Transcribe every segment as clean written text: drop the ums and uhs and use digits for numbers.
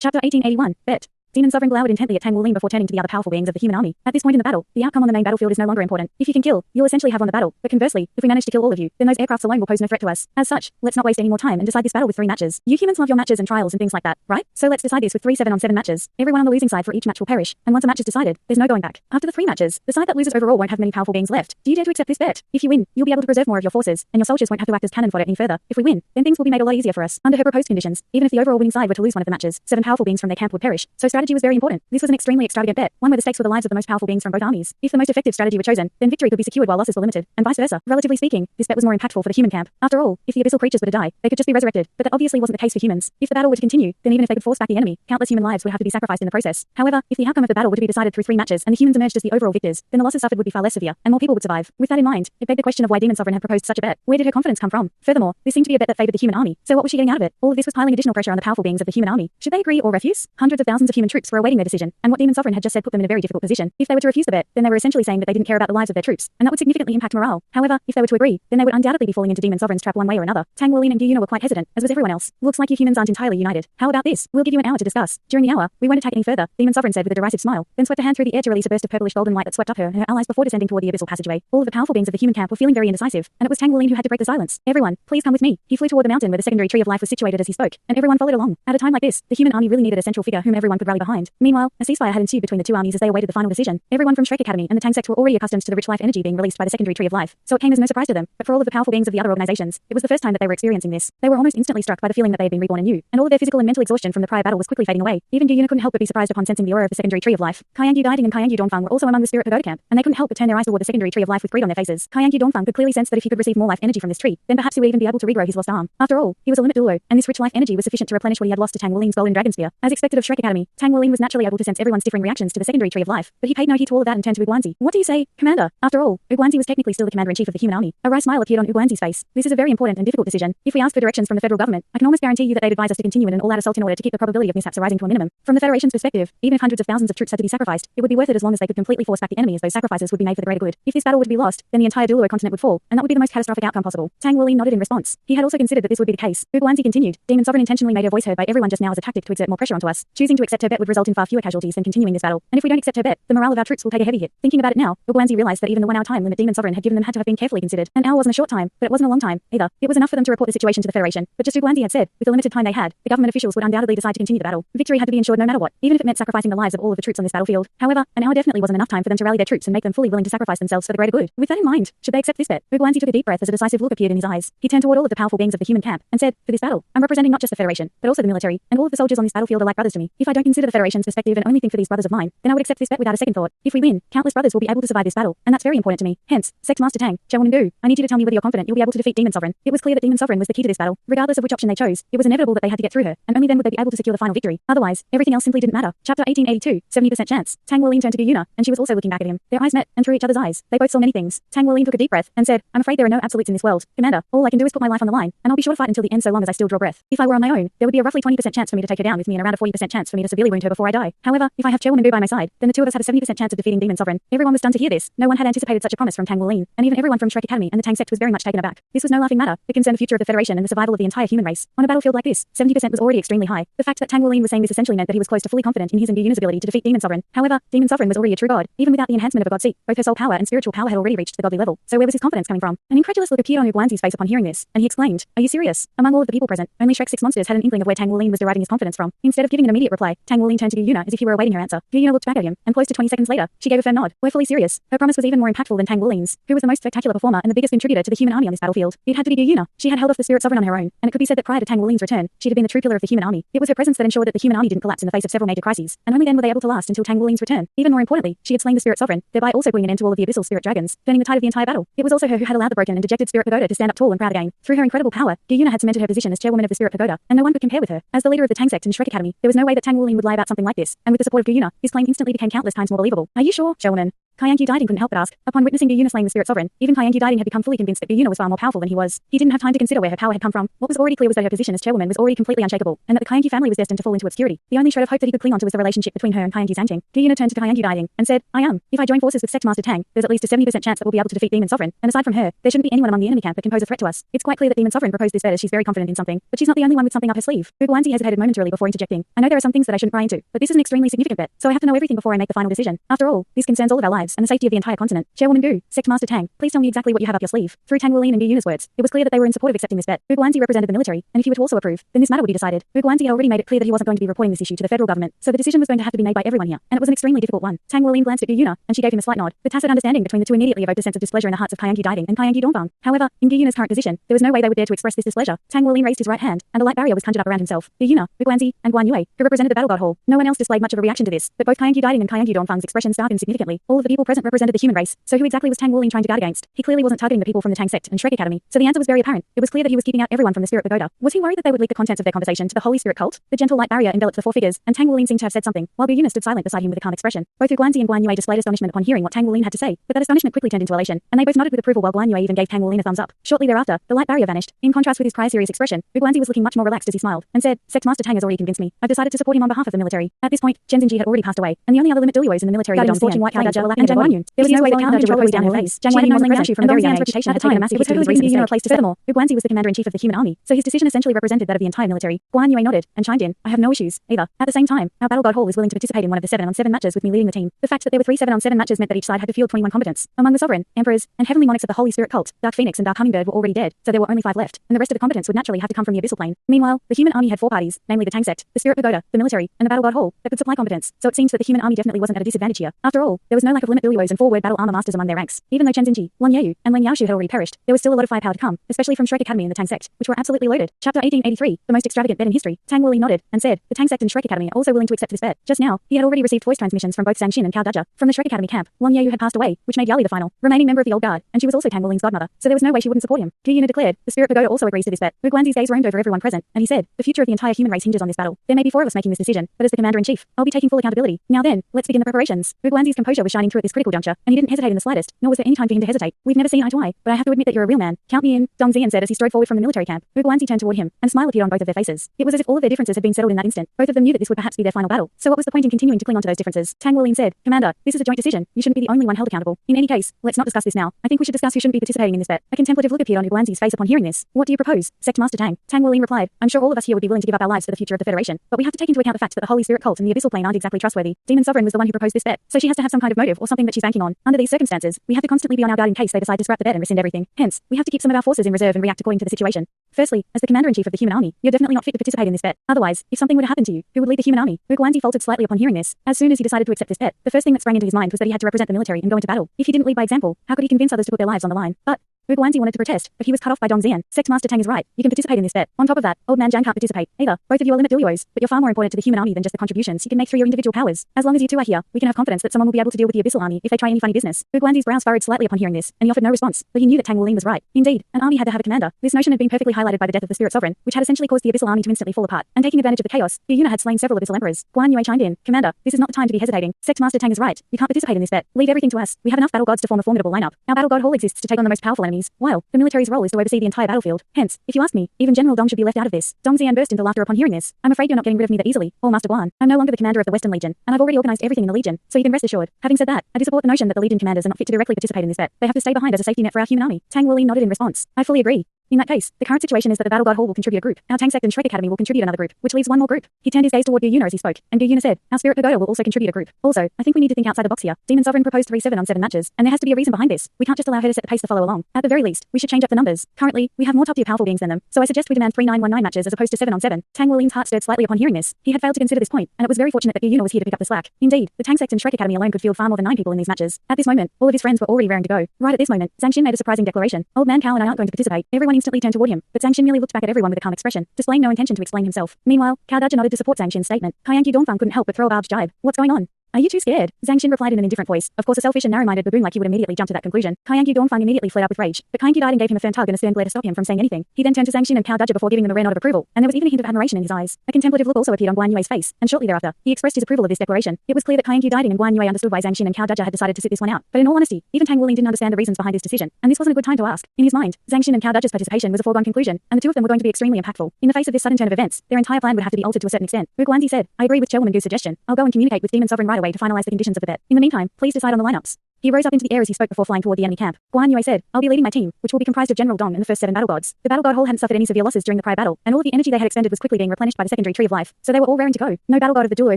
Chapter 1881, Bet. Demon Sovereign glowered intently at Tang Wuling before turning to the other powerful beings of the human army. At this point in the battle, the outcome on the main battlefield is no longer important. If you can kill, you'll essentially have won the battle. But conversely, if we manage to kill all of you, then those aircrafts alone will pose no threat to us. As such, let's not waste any more time and decide this battle with 3 matches. You humans love your matches and trials and things like that, right? So let's decide this with 3 7-on-7 matches. Everyone on the losing side for each match will perish, and once a match is decided, there's no going back. After the 3 matches, the side that loses overall won't have many powerful beings left. Do you dare to accept this bet? If you win, you'll be able to preserve more of your forces, and your soldiers won't have to act as cannon fodder any further. If we win, then things will be made a lot easier for us. Under her proposed conditions, even if the overall winning side were to lose one of the matches, 7 powerful beings from their camp would perish. So strategy was very important. This was an extremely extravagant bet, one where the stakes were the lives of the most powerful beings from both armies. If the most effective strategy were chosen, then victory could be secured while losses were limited, and vice versa. Relatively speaking, this bet was more impactful for the human camp. After all, if the abyssal creatures were to die, they could just be resurrected, but that obviously wasn't the case for humans. If the battle were to continue, then even if they could force back the enemy, countless human lives would have to be sacrificed in the process. However, if the outcome of the battle were to be decided through 3 matches and the humans emerged as the overall victors, then the losses suffered would be far less severe, and more people would survive. With that in mind, it begged the question of why Demon Sovereign had proposed such a bet. Where did her confidence come from? Furthermore, this seemed to be a bet that favored the human army. So what was she getting out of it? All of this was piling additional pressure on the powerful beings of the human army. Should they agree or refuse? Hundreds of thousands of human troops were awaiting their decision, and what Demon Sovereign had just said put them in a very difficult position. If they were to refuse the bet, then they were essentially saying that they didn't care about the lives of their troops, and that would significantly impact morale. However, if they were to agree, then they would undoubtedly be falling into Demon Sovereign's trap one way or another. Tang Wuling and Yuna were quite hesitant, as was everyone else. Looks like you humans aren't entirely united. How about this? We'll give you an hour to discuss. During the hour, we won't attack any further, Demon Sovereign said with a derisive smile, then swept a hand through the air to release a burst of purplish golden light that swept up her and her allies before descending toward the abyssal passageway. All of the powerful beings of the human camp were feeling very indecisive, and it was Tang Wuling who had to break the silence. Everyone, please come with me. He flew toward the mountain where the secondary tree of life was situated as he spoke, and everyone followed along. At a time like this, the human army really needed a central figure whom everyone could rally behind. Meanwhile, a ceasefire had ensued between the 2 armies as they awaited the final decision. Everyone from Shrek Academy and the Tang sect were already accustomed to the rich life energy being released by the secondary tree of life, so it came as no surprise to them. But for all of the powerful beings of the other organizations, it was the first time that they were experiencing this. They were almost instantly struck by the feeling that they had been reborn anew, and all of their physical and mental exhaustion from the prior battle was quickly fading away. Even Yuna couldn't help but be surprised upon sensing the aura of the secondary tree of life. Kayangyu Diding and Kayangyu Dongfang were also among the spirit pagoda camp, and they couldn't help but turn their eyes toward the secondary tree of life with greed on their faces. Kayangyu Dongfang could clearly sense that if he could receive more life energy from this tree, then perhaps he would even be able to regrow his lost arm. After all, he was a limit Douluo, and this rich life energy was sufficient to replenish what he had lost to Tang Wuling's golden dragon spear. As expected of Shrek Academy, Tang Wuling was naturally able to sense everyone's differing reactions to the secondary tree of life, but he paid no heed to all of that and turned to Uguanzi. What do you say, Commander? After all, Uguanzi was technically still the commander-in-chief of the human army. A wry smile appeared on Uguanzi's face. This is a very important and difficult decision. If we ask for directions from the federal government, I can almost guarantee you that they'd advise us to continue in an all-out assault in order to keep the probability of mishaps arising to a minimum. From the Federation's perspective, even if hundreds of thousands of troops had to be sacrificed, it would be worth it as long as they could completely force back the enemy, as those sacrifices would be made for the greater good. If this battle were to be lost, then the entire Douluo continent would fall, and that would be the most catastrophic outcome possible. Tang Wuling nodded in response. He had also considered that this would be the case. Uguanzi continued. Demon Sovereign intentionally made her voice heard by everyone just now as a tactic to exert more pressure onto us. Choosing to accept her bet would result in far fewer casualties than continuing this battle, and if we don't accept her bet, the morale of our troops will take a heavy hit. Thinking about it now, Uguanzi realized that even the 1 hour time limit Demon Sovereign had given them had to have been carefully considered. An hour wasn't a short time, but it wasn't a long time either. It was enough for them to report the situation to the Federation. But just as Uguanzi had said, with the limited time they had, the government officials would undoubtedly decide to continue the battle. Victory had to be ensured no matter what, even if it meant sacrificing the lives of all of the troops on this battlefield. However, an hour definitely wasn't enough time for them to rally their troops and make them fully willing to sacrifice themselves for the greater good. With that in mind, should they accept this bet? Uguanzi took a deep breath as a decisive look appeared in his eyes. He turned toward all of the powerful beings of the human camp and said, "For this battle, I'm representing not just the Federation, but also the military, and all of the soldiers on this battlefield are like brothers to me. If I don't consider the Federation's perspective and only think for these brothers of mine, then I would accept this bet without a second thought. If we win, countless brothers will be able to survive this battle, and that's very important to me. Hence, Sex Master Tang, Gu, I need you to tell me whether you're confident you'll be able to defeat Demon Sovereign." It was clear that Demon Sovereign was the key to this battle. Regardless of which option they chose, it was inevitable that they had to get through her, and only then would they be able to secure the final victory. Otherwise, everything else simply didn't matter. Chapter 1882, 70% chance. Tang Wuling turned to Yuna, and she was also looking back at him. Their eyes met, and through each other's eyes, they both saw many things. Tang Wuling took a deep breath and said, "I'm afraid there are no absolutes in this world. Commander, all I can do is put my life on the line, and I'll be sure to fight until the end so long as I still draw breath. If I were on my own, there would be a roughly 20% chance for me to take her down with me and around a 40% chance for me to severely wound her before I die. However, if I have Chairwoman Gu by my side, then the 2 of us have a 70% chance of defeating Demon Sovereign." Everyone was stunned to hear this. No one had anticipated such a promise from Tang Wuling, and even everyone from Shrek Academy and the Tang sect was very much taken aback. This was no laughing matter. It concerned the future of the Federation and the survival of the entire human race. On a battlefield like this, 70% was already extremely high. The fact that Tang Wuling was saying this essentially meant that he was close to fully confident in his and Yuna's ability to defeat Demon Sovereign. However, Demon Sovereign was already a true god. Even without the enhancement of a god seat, both her soul power and spiritual power had already reached the godly level. So where was his confidence coming from? An incredulous look appeared on Uguanzi's face upon hearing this, and he exclaimed, "Are you serious?" Among all of the people present, only Shrek's 6 monsters had an inkling of where Tang Wuling was deriving his confidence from. Instead of giving an immediate reply, Tang Wuling turned to Yuna as if he were awaiting her answer. Yuna looked back at him, and close to 20 seconds later, she gave a firm nod. "We're fully serious." Her promise was even more impactful than Tang Wuling's, who was the most spectacular performer and the biggest contributor to the human army on this battlefield. It had to be Yuna. She had held off the Spirit Sovereign on her own, and it could be said that prior to Tang Wuling's return, she had been the true pillar of the human army. It was her presence that ensured that the human army didn't collapse in the face of several major crises, and only then were they able to last until Tang Wuling's return. Even more importantly, she had slain the Spirit Sovereign, thereby also putting an end to all of the abyssal spirit dragons, turning the tide of the entire battle. It was also her who had allowed the broken and dejected Spirit Pagoda to stand up tall and proud again. Through her incredible power, Yuna had cemented her position as chairwoman of the Spirit Pagoda, and no one could compare with her. As the leader of the Tang sect and Shrek Academy, there was no way that Tang Wuling would lie about something like this, and with the support of Yuna, his claim instantly became countless times more believable. "Are you sure, chairwoman?" Kayangyu Diding couldn't help but ask. Upon witnessing Gu Yuna slaying the spirit sovereign, even Kayangyu Diding had become fully convinced that Gu Yuna was far more powerful than he was. He didn't have time to consider where her power had come from. What was already clear was that her position as chairwoman was already completely unshakable, and that the Kayangyu family was destined to fall into obscurity. The only shred of hope that he could cling on to was the relationship between her and Kayangyu Zhangting. Gu Yuna turned to Kayangyu Diding and said, If I join forces with Sect Master Tang, there's at least a 70% chance that we'll be able to defeat Demon Sovereign, and aside from her, there shouldn't be anyone among the enemy camp that can pose a threat to us. It's quite clear that Demon Sovereign proposed this bet as she's very confident in something, but she's not the only one with something up her sleeve. Guanzi hesitated momentarily before interjecting. I know there are some things that I shouldn't pry into, but this is an extremely significant bet, so I have to know everything before I make the final decision. After all, this concerns all of our lives and the safety of the entire continent. Chairwoman Gu, Sect Master Tang, please tell me exactly what you have up your sleeve. Through Tang Wulian and Gu Yuna's words, it was clear that they were in support of accepting this bet. Guanzi represented the military, and if he were to also approve, then this matter would be decided. Guanzi had already made it clear that he wasn't going to be reporting this issue to the federal government, so the decision was going to have to be made by everyone here, and it was an extremely difficult one. Tang Wulian glanced at Gu Yuna, and she gave him a slight nod. The tacit understanding between the two immediately evoked a sense of displeasure in the hearts of Kayangyu Diding and Kayangyu Dongfang. However, in Gu Yuna's current position, there was no way they would dare to express this displeasure. Tang Wulian raised his right hand, and a light barrier was conjured up around himself. Gu Yuna, Guanzi, and Guan Yue, who represented the battle god hall. No one else displayed much of a reaction to this, but both Kayangyu Diding and Kayangyu Dongfang's expressions started significantly. All of the people present represented the human race, so who exactly was Tang Wulian trying to guard against? He clearly wasn't targeting the people from the Tang sect and Shrek Academy, so the answer was very apparent. It was clear that he was keeping out everyone from the Spirit Pagoda. Was he worried that they would leak the contents of their conversation to the Holy Spirit cult? The gentle light barrier enveloped the four figures, and Tang Wulian seemed to have said something, while Gu Yuna stood silent beside him with a calm expression. Both Guanzi and Guan Yue displayed astonishment upon hearing what Tang Wulian had to say, but that astonishment quickly turned into elation, and they both nodded with approval while Guan Yue even gave Tang Wulian a thumbs up. Shortly thereafter, the light barrier vanished. In contrast with his prior serious expression, Guanzi was looking much more relaxed as he smiled, and said, Sect Master Tang has already convinced me. I've decided to support him on behalf of the military. At this point, Chen Xinji had already passed away, and the only other limit Douluos in the military were Dong Xian, Cao Dazhe, and Zhang Guanyu. There was no way that Cao Dazhe would close down her face. Zhang Guanyu was a statue from a very young age, and at the time, it was totally reason a place to furthermore, Guanzi was the commander-in-chief of the human army, so his decision essentially represented that of the entire military. Guan Yue nodded, and chimed in, I have no issues, either. At the same time, our battle god hall is willing to participate in one of the 7-on-7 matches with me leading the team. The fact that there were 3 7-on-7 matches meant that each side had to field 21 combatants. Among the sovereign, emperors, and heavenly monarchs of the Holy Spirit cult, Dark Phoenix and Dark Hummingbird were already dead, so there were only 5 left, and the rest of the combatants would naturally have to come from the abyssal plane. Meanwhile, the human army had 4 parties, namely the Tang sect, the Spirit Pagoda, the military, and the battle god hall, that could supply combatants, so it seems that the human army definitely wasn't at a disadvantage here. After all, there was no lack of limit Douluos and 4-word battle armor masters among their ranks. Even though Chen Xinji, Wang Yeyu, and Lin Yaoshu had already perished, there was still a lot of firepower to come, especially from Shrek Academy and the Tang sect, which were absolutely loaded. Chapter 1883, the most extravagant bet in history. Tang Wulian nodded, and said, the Tang sect and Shrek Academy are also willing to accept this bet. Just now, he had already received voice transmissions from both Zhang Xin and Cao Dazhe. From the Shrek Academy camp, Wang Yeyu had passed away, which made Yali the final remaining member of the old guard, and she was also Tang Wulian's godmother, so there was no way she wouldn't support him. Gu Yuna declared, the Spirit Pagoda also agrees to this bet. Wu Guanzi's gaze roamed over everyone present, and he said, the future of the entire human race hinges on this battle. There may be 4 of us making this decision, but as the commander-in-chief, I'll be taking full accountability. Now then, let's begin the preparations. Wu Guanzi's composure was shining through at this critical juncture, and he didn't hesitate in the slightest, nor was there any time for him to hesitate. We've never seen eye to eye, but I have to admit that you're a real man. Count me in, Dong Xian said as he strode forward from the military camp. Wu Guanzi turned toward him, and a smile appeared on both of their faces. It was as if all of their differences had been settled in that instant. Both of them knew that this would perhaps be their final battle, so what was the point in continuing to cling on to those differences? Tang Wulian said, Commander, this is a joint decision. You shouldn't be the only one held accountable. In any case, let's not discuss this now. I think we should discuss who shouldn't be participating in this bet. A contemplative look appeared on Wu Guanzi's face upon hearing this. What do you propose, Sect Master Tang? Tang Wulian replied, I'm sure all of us here would be willing to give up our lives for the future of the Federation, but we have to take into account the fact that the Holy Spirit cult and the abyssal plane aren't exactly trustworthy. Demon Sovereign was the one who proposed this bet, so she has to have some kind of motive or something that she's banking on. Under these circumstances, we have to constantly be on our guard in case they decide to scrap the bet and rescind everything. Hence, we have to keep some of our forces in reserve and react according to the situation. Firstly, as the commander-in-chief of the human army, you're definitely not fit to participate in this bet. Otherwise, if something were to happen to you, who would lead the human army? Wu Guanzi faltered slightly upon hearing this. As soon as he decided to accept this bet, the first thing that sprang into his mind was that he had to represent the military and go into battle. If he didn't lead by example, how could he convince others to put their lives on the line? But Wu Guanzi wanted to protest, but he was cut off by Dong Xian. Sect Master Tang is right. You can participate in this bet. On top of that, Old Man Zhang can't participate either. Both of you are limit Douluos, but you're far more important to the human army than just the contributions you can make through your individual powers. As long as you two are here, we can have confidence that someone will be able to deal with the abyssal army if they try any funny business. Wu Guanzi's brows furrowed slightly upon hearing this, and he offered no response, but he knew that Tang Wulian was right. Indeed, an army had to have a commander. This notion had been perfectly highlighted by the death of the Spirit Sovereign, which had essentially caused the abyssal army to instantly fall apart. And taking advantage of the chaos, Gu Yuna had slain several abyssal emperors. Guan Yue chimed in, Commander, this is not the time to be hesitating. Sect Master Tang is right. You can't participate in this bet. Leave everything to us. We have enough battle gods to form a formidable lineup. Our battle god hall exists to take on the most powerful enemies, while the military's role is to oversee the entire battlefield. Hence, if you ask me, even General Dong should be left out of this. Dong Xian burst into laughter upon hearing this. I'm afraid you're not getting rid of me that easily, or Master Guan. I'm no longer the commander of the Western Legion, and I've already organized everything in the Legion, so you can rest assured. Having said that, I do support the notion that the Legion commanders are not fit to directly participate in this bet. They have to stay behind as a safety net for our human army. Tang Wulian nodded in response. I fully agree. In that case, the current situation is that the Battle God Hall will contribute a group, our Tang Sect and Shrek Academy will contribute another group, which leaves one more group. He turned his gaze toward Gu Yuna as he spoke, and Gu Yuna said, our Spirit Pagoda will also contribute a group. Also, I think we need to think outside the box here. Demon Sovereign proposed 3 7-on-7 matches, and there has to be a reason behind this. We can't just allow her to set the pace to follow along. At the very least, we should change up the numbers. Currently, we have more top-tier powerful beings than them, so I suggest we demand 3 9-1-9 matches as opposed to 7-on-7. Tang Wulian's heart stirred slightly upon hearing this. He had failed to consider this point, and it was very fortunate that Gu Yuna was here to pick up the slack. Indeed, the Tang Sect and Shrek Academy alone could field far more than 9 people in these matches. At this moment, all of his friends were already raring to go. Right at this moment, Zhang Xin made a surprising declaration. Old Man Cao and I aren't going to participate. Everyone instantly turned toward him, but Zhang Xin merely looked back at everyone with a calm expression, displaying no intention to explain himself. Meanwhile, Cao Dazhe nodded to support Zhang Xin's statement. Kayangyu Dongfang couldn't help but throw a barbed jibe. What's going on? Are you too scared? Zhang Xin replied in an indifferent voice. Of course, a selfish and narrow-minded baboon like you would immediately jump to that conclusion. Kaiangyu Dongfang immediately flared up with rage, but Kaiangyu died and gave him a firm tug and a stern glare to stop him from saying anything. He then turned to Zhang Xin and Cao Dudja before giving them a rare nod of approval, and there was even a hint of admiration in his eyes. A contemplative look also appeared on Guan Yue's face, and shortly thereafter, he expressed his approval of this declaration. It was clear that Kaiangyu Diding and Guan Yue understood why Zhang Xin and Cao Dudja had decided to sit this one out. But in all honesty, even Tang Wuling didn't understand the reasons behind this decision, and this wasn't a good time to ask. In his mind, Zhang Xin and Cao Dudja's participation was a foregone conclusion, and the two of them were going to be extremely impactful. In the face of this sudden turn of events, their entire plan would have to be altered to a certain extent. Wu Guanzi said, I agree with Chairwoman Gu's suggestion. I'll go and communicate with Demon Sovereign right away to finalize the conditions of the bet. In the meantime, please decide on the lineups. He rose up into the air as he spoke before flying toward the enemy camp. Guan Yue said, I'll be leading my team, which will be comprised of General Dong and the first 7 battle gods. The battle god hall hadn't suffered any severe losses during the prior battle, and all of the energy they had expended was quickly being replenished by the secondary tree of life, so they were all raring to go. No battle god of the Douluo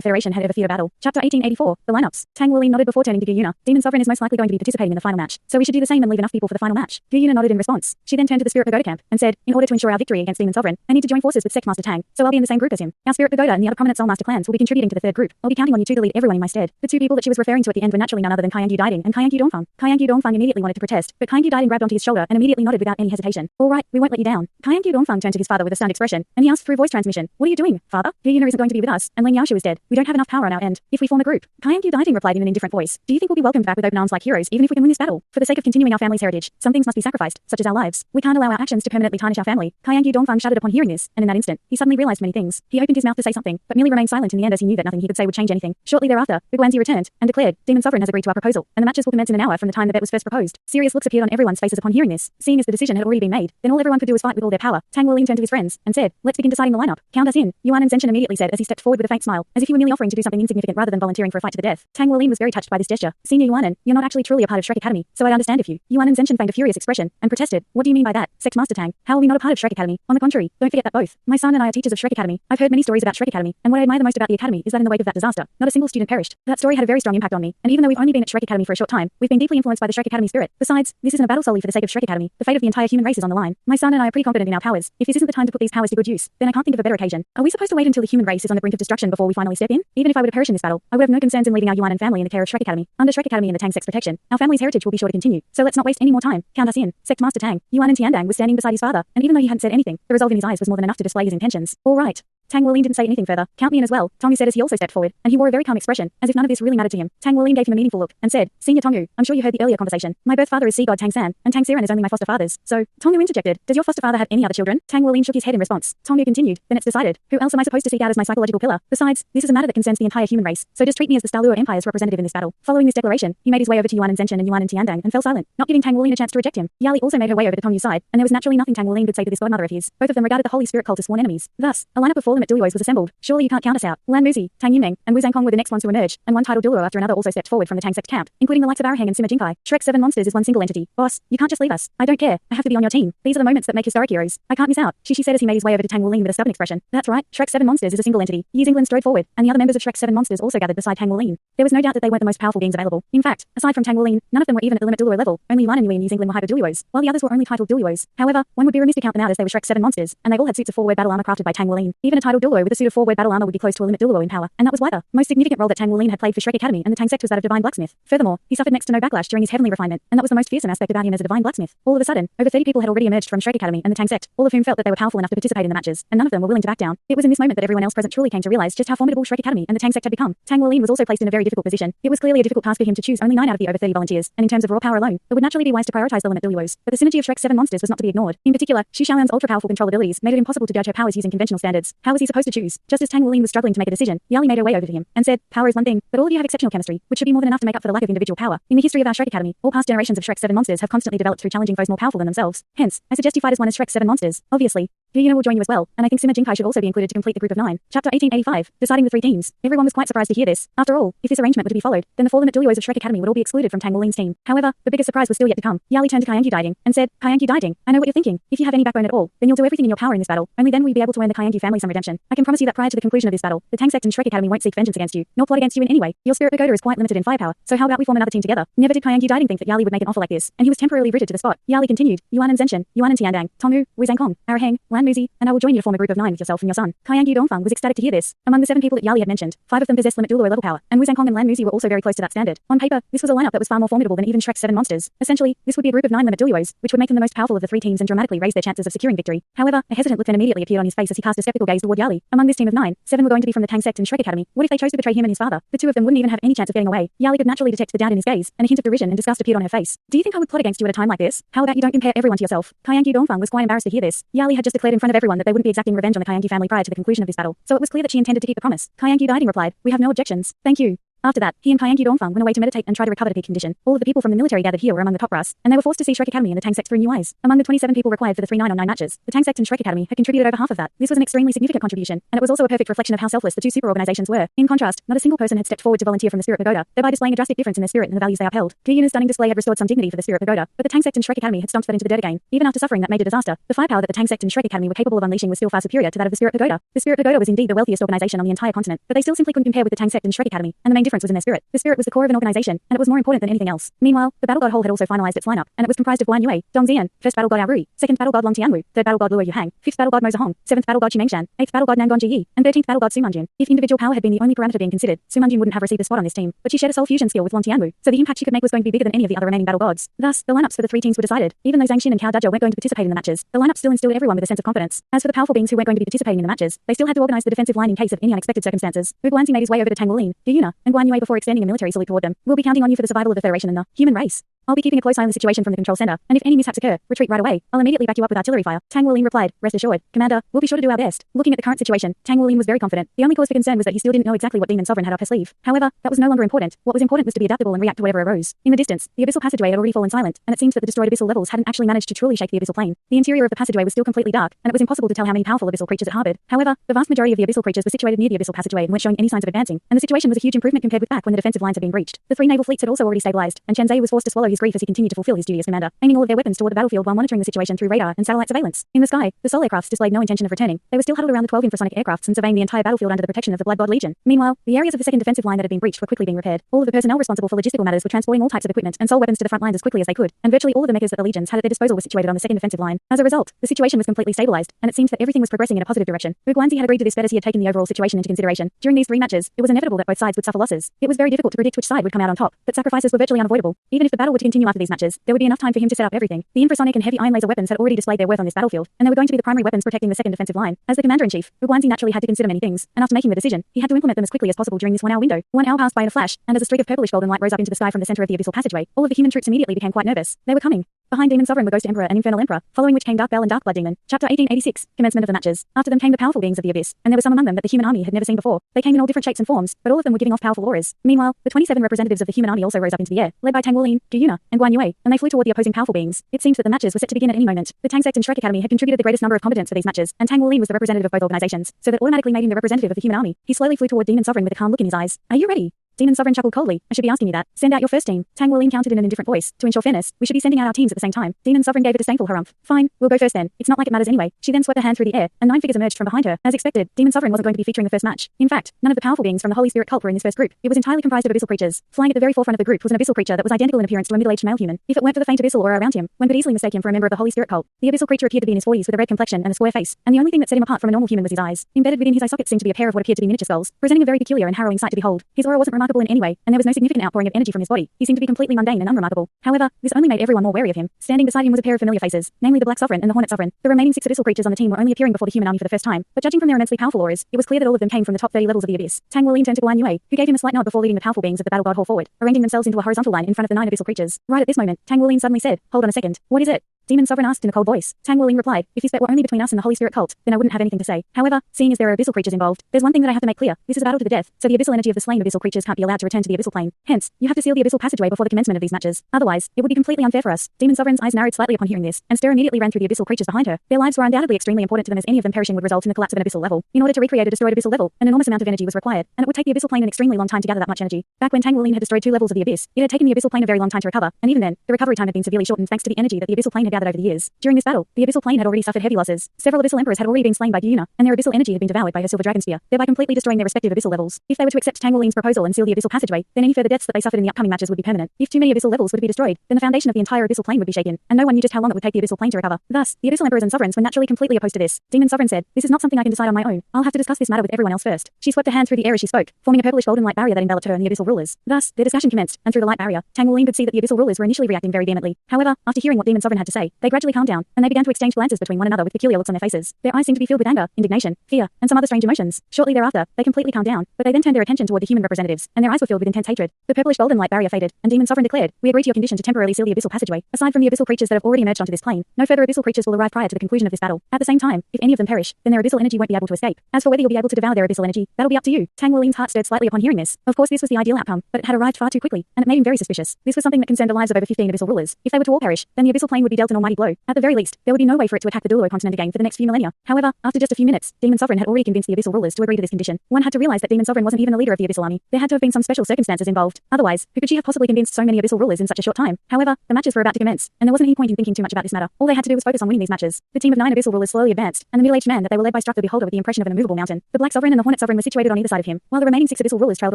Federation had ever feared a battle. Chapter 1884, the lineups. Tang Wuling nodded before turning to Gu Yuna. Demon Sovereign is most likely going to be participating in the final match, so we should do the same and leave enough people for the final match. Gu Yuna nodded in response. She then turned to the Spirit Pagoda camp and said, in order to ensure our victory against Demon Sovereign, I need to join forces with Sect Master Tang, so I'll be in the same group as him. Our Spirit Pagoda and the other prominent Soul Master clans will be contributing to the third group. I'll be counting on you two to lead everyone in my stead. The two people that she was referring to at the end were naturally none other than Kaiangyu Diding and Kaiangyu Dongfang. Kaiangyu Dongfang immediately wanted to protest, but Kaiangyu Diding grabbed onto his shoulder and immediately nodded without any hesitation. All right, we won't let you down. Kaiangyu Dongfang turned to his father with a stunned expression, and he asked through voice transmission, what are you doing, father? Gu Yuna isn't going to be with us, and Ling Yaoshu is dead. We don't have enough power on our end. If we form a group. Kaiangyu Diding replied in an indifferent voice, do you think we'll be welcomed back with open arms like heroes even if we can win this battle? For the sake of continuing our family's heritage, some things must be sacrificed, such as our lives. We can't allow our actions to permanently tarnish our family. Kaiangyu Dongfang shuddered upon hearing this, and in that instant, he suddenly realized many things. He opened his mouth to say something, but merely remained silent in the end as he knew that nothing he could say would change anything. Shortly thereafter, Wu Guanzi returned and declared, Demon Sovereign has agreed to our proposal, and the matches will commence in an hour from the time the bet was first proposed. Serious looks appeared on everyone's faces upon hearing this. Seeing as the decision had already been made, then all everyone could do was fight with all their power. Tang Wuling turned to his friends and said, let's begin deciding the lineup. Count us in. Yuan and Zenshin immediately said as he stepped forward with a faint smile, as if he were merely offering to do something insignificant rather than volunteering for a fight to the death. Tang Wuling was very touched by this gesture. Senior Yuanan, you're not actually truly a part of Shrek Academy, so I'd understand if you. Yuan and Zenshin feigned a furious expression and protested. What do you mean by that? Sect Master Tang, how are we not a part of Shrek Academy? On the contrary, don't forget that both my son and I are teachers of Shrek Academy. I've heard many stories about Shrek Academy, and what I admire the most about the academy is that in the wake of that disaster, not a single student perished. That story had a very strong impact on me, and even though we've only been at Shrek Academy for a short time, we've been deeply influenced by the Shrek Academy spirit. Besides, this isn't a battle solely for the sake of Shrek Academy. The fate of the entire human race is on the line. My son and I are pretty confident in our powers. If this isn't the time to put these powers to good use, then I can't think of a better occasion. Are we supposed to wait until the human race is on the brink of destruction before we finally step in? Even if I were to perish in this battle, I would have no concerns in leaving our Yuan and family in the care of Shrek Academy. Under Shrek Academy and the Tang Sect's protection, our family's heritage will be sure to continue. So let's not waste any more time. Count us in. Sect Master Tang. Yuan and Tiandang was standing beside his father, and even though he hadn't said anything, the resolve in his eyes was more than enough to display his intentions. All right. Tang Wuling didn't say anything further. Count me in as well, Tongyu said as he also stepped forward, and he wore a very calm expression, as if none of this really mattered to him. Tang Wuling gave him a meaningful look, and said, Senior Tongyu, I'm sure you heard the earlier conversation. My birth father is sea god Tang San, and Tang Siren is only my foster father's. So, Tongyu interjected, does your foster father have any other children? Tang Wuling shook his head in response. Tongyu continued, then it's decided. Who else am I supposed to seek out as my psychological pillar? Besides, this is a matter that concerns the entire human race, so just treat me as the Douluo Empire's representative in this battle. Following this declaration, he made his way over to Yuan and Zenshin and Yuan and Tiandang and fell silent, not giving Tang Wuling a chance to reject him. Yali also made her way over to Tongyu's side, and there was naturally nothing Tang Wuling could say to this godmother of his. Both of them regarded the Holy Spirit cult as sworn enemies. Thus, a lineup of four limit Douluos was assembled. Surely you can't count us out. Lan Muzi, Tang Yumeng, and Wu Zhangkong were the next ones to emerge, and one titled Douluo after another also stepped forward from the Tang Sect camp, including the likes of Araheng and Sima Jinkai. Shrek's 7 monsters is one single entity. Boss, you can't just leave us. I don't care. I have to be on your team. These are the moments that make historic heroes. I can't miss out. Shishi said as he made his way over to Tang Wuling with a stubborn expression. That's right. Shrek's 7 monsters is a single entity. Yi England strode forward, and the other members of Shrek's 7 monsters also gathered beside Tang Wuling. There was no doubt that they weren't the most powerful beings available. In fact, aside from Tang Wuling, none of them were even at the limit Douluo level. Only Yuan and Yue and Yi England were hyper Douluos, while the others were only titled Douluos. However, one would be remiss to count them out as they were Shrek's 7 monsters, and they all had suits of 4-word battle armor crafted by Tang Wuling. Even a titled Douluo with a suit of 4-word battle armor would be close to a limit Douluo in power, and that was why the most significant role that Tang Wuling had played for Shrek Academy and the Tang Sect was that of divine blacksmith. Furthermore, he suffered next to no backlash during his heavenly refinement, and that was the most fearsome aspect about him as a divine blacksmith. All of a sudden, over 30 people had already emerged from Shrek Academy and the Tang Sect, all of whom felt that they were powerful enough to participate in the matches, and none of them were willing to back down. It was in this moment that everyone else present truly came to realize just how formidable Shrek Academy and the Tang Sect had become. Tang Wuling was also placed in a very difficult position. It was clearly a difficult task for him to choose only 9 out of the over 30 volunteers, and in terms of raw power alone, it would naturally be wise to prioritize the limit Douluos. But the synergy of Shrek's 7 monsters was not to be ignored. In particular, Xu Xiaoyan's ultra-powerful control abilities made it impossible to judge her powers using conventional standards. How was he supposed to choose? Just as Tang Wuling was struggling to make a decision, Yali made her way over to him and said, power is one thing, but all of you have exceptional chemistry, which should be more than enough to make up for the lack of individual power. In the history of our Shrek Academy, all past generations of Shrek's 7 monsters have constantly developed through challenging foes more powerful than themselves. Hence, I suggest you fight as one as Shrek's 7 monsters. Obviously, Gu Yuna will join you as well, and I think Sima Jinkai should also be included to complete the group of 9. Chapter 1885, deciding the 3 teams. Everyone was quite surprised to hear this. After all, if this arrangement were to be followed, then the 4 limit Douluos of Shrek Academy would all be excluded from Tang Wuling's team. However, the biggest surprise was still yet to come. Yali turned to Kaiangyu Diding and said, Kaiangyu Diding, I know what you're thinking. If you have any backbone at all, then you'll do everything in your power in this battle. Only then will you be able to earn the Kaiangyu family some redemption. I can promise you that prior to the conclusion of this battle, the Tang Sect and Shrek Academy won't seek vengeance against you, nor plot against you in any way. Your Spirit Pagoda is quite limited in firepower, so how about we form another team together? Never did Kaiangyu Diding think that Yali would make an offer like this, and he was temporarily rooted to the spot. Yali continued, Yuan and Zenshin, Yuan and Tiandang, Tongyu, Wu Zhangkong, Araheng, Lan Muzi, and I will join you to form a group of 9 with yourself and your son. Kaiangyu Dongfang was ecstatic to hear this. Among the 7 people that Yali had mentioned, 5 of them possessed limit Douluo level power, and Wu Zhangkong and Lan Muzi were also very close to that standard. On paper, this was a lineup that was far more formidable than even Shrek's 7 monsters. Essentially, this would be a group of 9 limit Douluos, which would make them the most powerful of the 3 teams and dramatically raise their chances of securing victory. However, a hesitant look then immediately appeared on his face as he cast a skeptical gaze toward Yali. Among this team of 9, 7 were going to be from the Tang sect and Shrek Academy. What if they chose to betray him and his father? The 2 of them wouldn't even have any chance of getting away. Yali could naturally detect the doubt in his gaze, and a hint of derision and disgust appeared on her face. Do you think I would plot against you at a time like this? How about you don't compare everyone to yourself? Kaiangyu Dongfang was quite embarrassed to hear this. Yali had just declared in front of everyone that they wouldn't be exacting revenge on the Kaiangyu family prior to the conclusion of this battle, so it was clear that she intended to keep the promise. Kaiangyu Diding replied, "We have no objections. Thank you." After that, he and Kaiangyu Dongfang went away to meditate and try to recover to peak condition. All of the people from the military gathered here were among the top brass, and they were forced to see Shrek Academy and the Tang sect through new eyes. Among the 27 people required for the 3 9-on-9 matches, the Tang sect and Shrek Academy had contributed over half of that. This was an extremely significant contribution, and it was also a perfect reflection of how selfless the 2 super organizations were. In contrast, not a single person had stepped forward to volunteer from the Spirit Pagoda, thereby displaying a drastic difference in their spirit and the values they upheld. Gyuna's stunning display had restored some dignity for the Spirit Pagoda, but the Tang sect and Shrek Academy had stomped that into the dirt again. Even after suffering that major disaster, the firepower that the Tang sect and Shrek Academy were capable of unleashing was still far superior to that of the Spirit Pagoda. The Spirit Pagoda was indeed the wealthiest organization on the entire continent, but they still simply couldn't compare with the Tang sect and Shrek Academy, and the main difference was in their spirit. The spirit was the core of an organization, and it was more important than anything else. Meanwhile, the battle god Hole had also finalized its lineup, and it was comprised of Guan Yue, Dong Zian, first battle god Aorui, second battle god Long Tianwu, third battle god Luo Yuhang, fifth battle god Mo Zhong, seventh battle god Qimengshan, eighth battle god Nangon Jiyi, and 13th battle god Sumunjun. If individual power had been the only parameter being considered, Sumunjun wouldn't have received a spot on this team, but she shared a soul fusion skill with Long Tianwu, so the impact she could make was going to be bigger than any of the other remaining battle gods. Thus, the lineups for the 3 teams were decided. Even though Zhang Xin and Cao Dazhou weren't going to participate in the matches, the lineup still instilled everyone with a sense of confidence. As for the powerful beings who weren't going to be participating in the matches, they still had to organize the defensive line in case of any unexpected circumstances. Wu Guanxi made his way over to Tang Wulin, Gyuna, and Guan Yue before extending a military salute toward them. We'll be counting on you for the survival of the Federation and the human race. I'll be keeping a close eye on the situation from the control center, and if any mishaps occur, retreat right away. I'll immediately back you up with artillery fire. Tang Wulin replied, "Rest assured, Commander, we'll be sure to do our best." Looking at the current situation, Tang Wulin was very confident. The only cause for concern was that he still didn't know exactly what Demon Sovereign had up her sleeve. However, that was no longer important. What was important was to be adaptable and react to whatever arose. In the distance, the abyssal passageway had already fallen silent, and it seemed that the destroyed abyssal levels hadn't actually managed to truly shake the abyssal plane. The interior of the passageway was still completely dark, and it was impossible to tell how many powerful abyssal creatures it harbored. However, the vast majority of the abyssal creatures were situated near the abyssal passageway and weren't showing any signs of advancing, and the situation was a huge improvement compared with back when the defensive lines had been breached. The 3 naval fleets had also already stabilized, and Chen Zhe was forced to swallow his grief as he continued to fulfill his duty as commander, aiming all of their weapons toward the battlefield while monitoring the situation through radar and satellite surveillance. In the sky, the Sol aircrafts displayed no intention of returning. They were still huddled around the 12 infrasonic aircrafts and surveying the entire battlefield under the protection of the Blood God Legion. Meanwhile, the areas of the second defensive line that had been breached were quickly being repaired. All of the personnel responsible for logistical matters were transporting all types of equipment and Sol weapons to the front lines as quickly as they could, and virtually all of the mechas that the legions had at their disposal were situated on the second defensive line. As a result, the situation was completely stabilized, and it seemed that everything was progressing in a positive direction. Wu Guanxi had agreed to this bet as he had taken the overall situation into consideration. During these 3 matches, it was inevitable that both sides would suffer losses. It was very difficult to predict which side would come out on top, but sacrifices were virtually unavoidable. Even if the battle were to continue after these matches, there would be enough time for him to set up everything. The infrasonic and heavy ion laser weapons had already displayed their worth on this battlefield, and they were going to be the primary weapons protecting the second defensive line. As the commander-in-chief, Wu Guanxi naturally had to consider many things, and after making the decision, he had to implement them as quickly as possible during this 1-hour window. 1 hour passed by in a flash, and as a streak of purplish golden light rose up into the sky from the center of the abyssal passageway, all of the human troops immediately became quite nervous. They were coming. Behind Demon Sovereign were Ghost Emperor and Infernal Emperor, following which came Dark Bell and Dark Blood Demon. Chapter 1886, Commencement of the Matches. After them came the powerful beings of the Abyss, and there were some among them that the human army had never seen before. They came in all different shapes and forms, but all of them were giving off powerful auras. Meanwhile, the 27 representatives of the human army also rose up into the air, led by Tang Wulin, Gyuna, and Guan Yue, and they flew toward the opposing powerful beings. It seemed that the matches were set to begin at any moment. The Tang sect and Shrek Academy had contributed the greatest number of combatants for these matches, and Tang Wulin was the representative of both organizations, so that automatically made him the representative of the human army. He slowly flew toward Demon Sovereign with a calm look in his eyes. "Are you ready?" Demon Sovereign chuckled coldly. "I should be asking you that. Send out your first team." Tang Wulin counted in an indifferent voice. "To ensure fairness, we should be sending out our teams at the same time." Demon Sovereign gave a disdainful harumph. "Fine, we'll go first then. It's not like it matters anyway." She then swept her hand through the air, and 9 figures emerged from behind her. As expected, Demon Sovereign wasn't going to be featuring the first match. In fact, none of the powerful beings from the Holy Spirit cult were in this first group. It was entirely comprised of abyssal creatures. Flying at the very forefront of the group was an abyssal creature that was identical in appearance to a middle-aged male human. If it weren't for the faint abyssal aura around him, one could easily mistake him for a member of the Holy Spirit cult. The abyssal creature appeared to be in his 40s with a red complexion and a square face, and the only thing that set him apart from a normal human was his eyes. Embedded within his eye sockets seemed to be a pair of what appeared to be miniature skulls, presenting a very peculiar and harrowing sight to behold. His aura wasn't remarkable in any way, and there was no significant outpouring of energy from his body. He seemed to be completely mundane and unremarkable. However, this only made everyone more wary of him. Standing beside him was a pair of familiar faces, namely the Black Sovereign and the Hornet Sovereign. The remaining 6 abyssal creatures on the team were only appearing before the human army for the first time, but judging from their immensely powerful auras, it was clear that all of them came from the top 30 levels of the abyss. Tang Wulin turned to Guan Yue, who gave him a slight nod before leading the powerful beings of the battle god Hall forward, arranging themselves into a horizontal line in front of the 9 abyssal creatures. Right at this moment, Tang Wulin suddenly said, "Hold on a second. What is it?" Demon Sovereign asked in a cold voice. Tang Wulin replied, "If this bet were only between us and the Holy Spirit cult, then I wouldn't have anything to say. However, seeing as there are abyssal creatures involved, there's one thing that I have to make clear. This is a battle to the death, so the abyssal energy of the slain abyssal creatures can't be allowed to return to the abyssal plane. Hence, you have to seal the abyssal passageway before the commencement of these matches. Otherwise, it would be completely unfair for us." Demon Sovereign's eyes narrowed slightly upon hearing this, and stare immediately ran through the abyssal creatures behind her. Their lives were undoubtedly extremely important to them, as any of them perishing would result in the collapse of an abyssal level. In order to recreate a destroyed abyssal level, an enormous amount of energy was required, and it would take the abyssal plane an extremely long time to gather that much energy. Back when Tang Wulin had destroyed 2 levels of the abyss, it had taken the abyssal plane a very long time to recover, and even then, the recovery time had been severely shortened thanks to the energy that the abyssal plane had gathered gathered over the years. During this battle, the abyssal plane had already suffered heavy losses. Several abyssal emperors had already been slain by Gyuna, and their abyssal energy had been devoured by her silver dragon spear, thereby completely destroying their respective abyssal levels. If they were to accept Tang Wulin's proposal and seal the abyssal passageway, then any further deaths that they suffered in the upcoming matches would be permanent. If too many abyssal levels were to be destroyed, then the foundation of the entire abyssal plane would be shaken, and no one knew just how long it would take the abyssal plane to recover. Thus, the abyssal emperors and sovereigns were naturally completely opposed to this. Demon Sovereign said, "This is not something I can decide on my own. I'll have to discuss this matter with everyone else first." She swept her hand through the air as she spoke, forming a purplish golden light barrier that enveloped her and the abyssal rulers. Thus, their discussion commenced, and through the light barrier, Tang Wulin could see that the abyssal rulers were initially reacting very vehemently. However, after hearing what Demon Sovereign had to say, they gradually calmed down, and they began to exchange glances between one another with peculiar looks on their faces. Their eyes seemed to be filled with anger, indignation, fear, and some other strange emotions. Shortly thereafter, they completely calmed down, but they then turned their attention toward the human representatives, and their eyes were filled with intense hatred. The purplish golden light barrier faded, and Demon Sovereign declared, "We agree to your condition to temporarily seal the abyssal passageway. Aside from the abyssal creatures that have already emerged onto this plane, no further abyssal creatures will arrive prior to the conclusion of this battle. At the same time, if any of them perish, then their abyssal energy won't be able to escape. As for whether you'll be able to devour their abyssal energy, that'll be up to you." Tang Wulin's heart stirred slightly upon hearing this. Of course, this was the ideal outcome, but it had arrived far too quickly, and it made him very suspicious. This was something that concerned the lives of over 15 abyssal rulers. If they were to all perish, then the abyssal plane would be dealt an almighty blow. At the very least, there would be no way for it to attack the Douluo continent again for the next few millennia. However, after just a few minutes, Demon Sovereign had already convinced the abyssal rulers to agree to this condition. One had to realize that Demon Sovereign wasn't even the leader of the abyssal army. There had to have been some special circumstances involved. Otherwise, who could she have possibly convinced so many abyssal rulers in such a short time? However, the matches were about to commence, and there wasn't any point in thinking too much about this matter. All they had to do was focus on winning these matches. The team of 9 abyssal rulers slowly advanced, and the middle-aged man that they were led by struck the beholder with the impression of an immovable mountain. The Black Sovereign and the Hornet Sovereign were situated on either side of him, while the remaining 6 abyssal rulers trailed